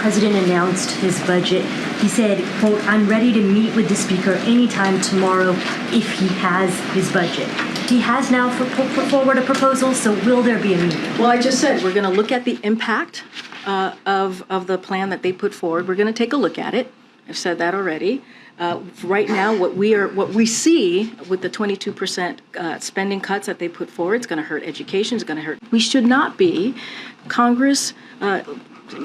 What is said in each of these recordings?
president announced his budget, he said, quote, "I'm ready to meet with the speaker anytime tomorrow if he has his budget." He has now put forward a proposal, so will there be a meeting? Well, I just said we're going to look at the impact of the plan that they put forward. We're going to take a look at it. I've said that already. Right now, what we see with the 22% spending cuts that they put forward, it's going to hurt education. It's going to hurt. We should not be, Congress,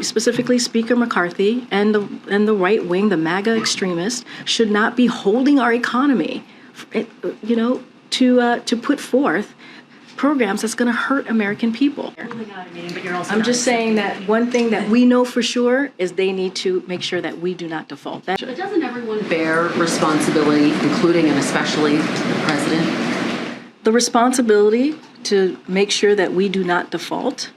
specifically Speaker McCarthy and the right wing, the MAGA extremists, should not be holding our economy, to put forth programs that's going to hurt American people. I'm just saying that one thing that we know for sure is they need to make sure that we do not default. But doesn't everyone bear responsibility, including and especially the president? The responsibility to make sure that we do not default,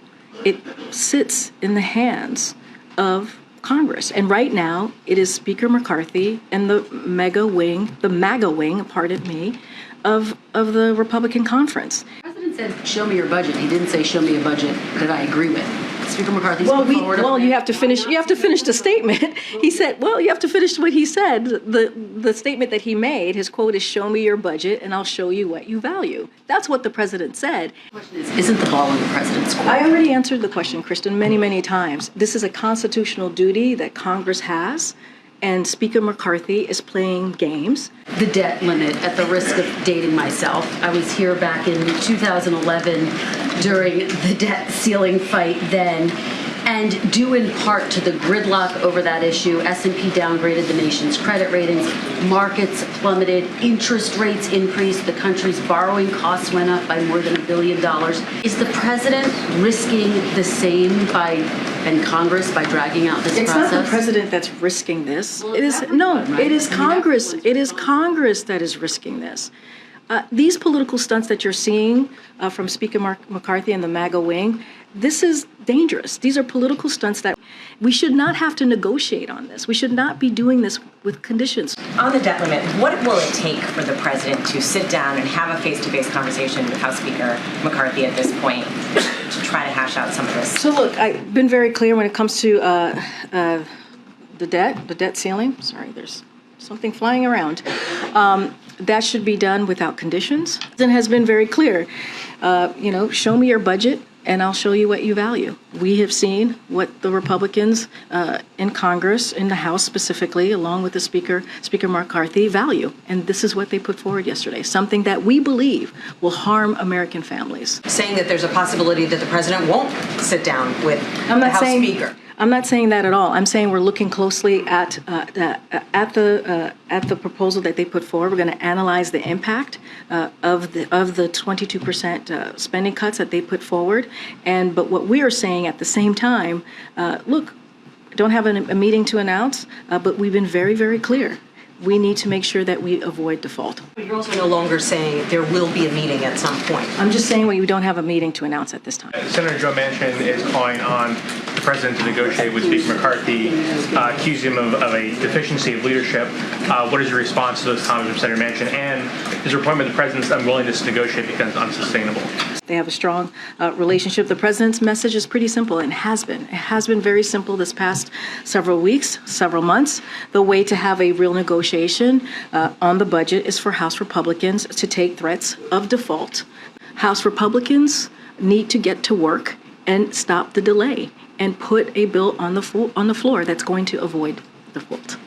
it sits in the hands of Congress. And right now, it is Speaker McCarthy and the MAGA wing, pardon me, of the Republican conference. The president said, "Show me your budget." He didn't say, "Show me a budget that I agree with." Speaker McCarthy's put forward a plan. you have to finish. You have to finish the statement. He said, "Well, you have to finish what he said." The statement that he made, his quote is, "Show me your budget, and I'll show you what you value." That's what the president said. The question is, isn't the ball in the president's court? I already answered the question, Kristen, many, many times. This is a constitutional duty that Congress has, and Speaker McCarthy is playing games. The debt limit, at the risk of dating myself, I was here back in 2011 during the debt ceiling fight then, and due in part to the gridlock over that issue, S&P downgraded the nation's credit ratings, markets plummeted, interest rates increased, the country's borrowing costs went up by more than $1 billion. Is the president risking the same and Congress by dragging out this process? It's not the president that's risking this. Well, It is It is Congress. It is Congress that is risking this. These political stunts that you're seeing from Speaker McCarthy and the MAGA wing, this is dangerous. These are political stunts that we should not have to negotiate on this. We should not be doing this with conditions. On the debt limit, what will it take for the president to sit down and have a face-to-face conversation with House Speaker McCarthy at this point to try to hash out some of this? So look, I've been very clear when it comes to the debt ceiling. Sorry, there's something flying around. That should be done without conditions. It has been very clear. Show me your budget, and I'll show you what you value. We have seen what the Republicans in Congress, in the House specifically, along with the Speaker McCarthy, value. And this is what they put forward yesterday, something that we believe will harm American families. Saying that there's a possibility that the president won't sit down with the House Speaker. I'm not saying that at all. I'm saying we're looking closely at the proposal that they put forward. We're going to analyze the impact of the 22% spending cuts that they put forward. But what we are saying at the same time, look, I don't have a meeting to announce, but we've been very, very clear. We need to make sure that we avoid default. But you're also no longer saying there will be a meeting at some point. I'm just saying we don't have a meeting to announce at this time. Senator Joe Manchin is calling on the president to negotiate with Speaker McCarthy, accusing him of a deficiency of leadership. What is your response to those comments from Senator Manchin? And is your point that the president's unwillingness to negotiate becomes unsustainable? They have a strong relationship. The president's message is pretty simple and has been. It has been very simple this past several weeks, several months. The way to have a real negotiation on the budget is for House Republicans to take threats of default. House Republicans need to get to work and stop the delay and put a bill on the floor that's going to avoid default.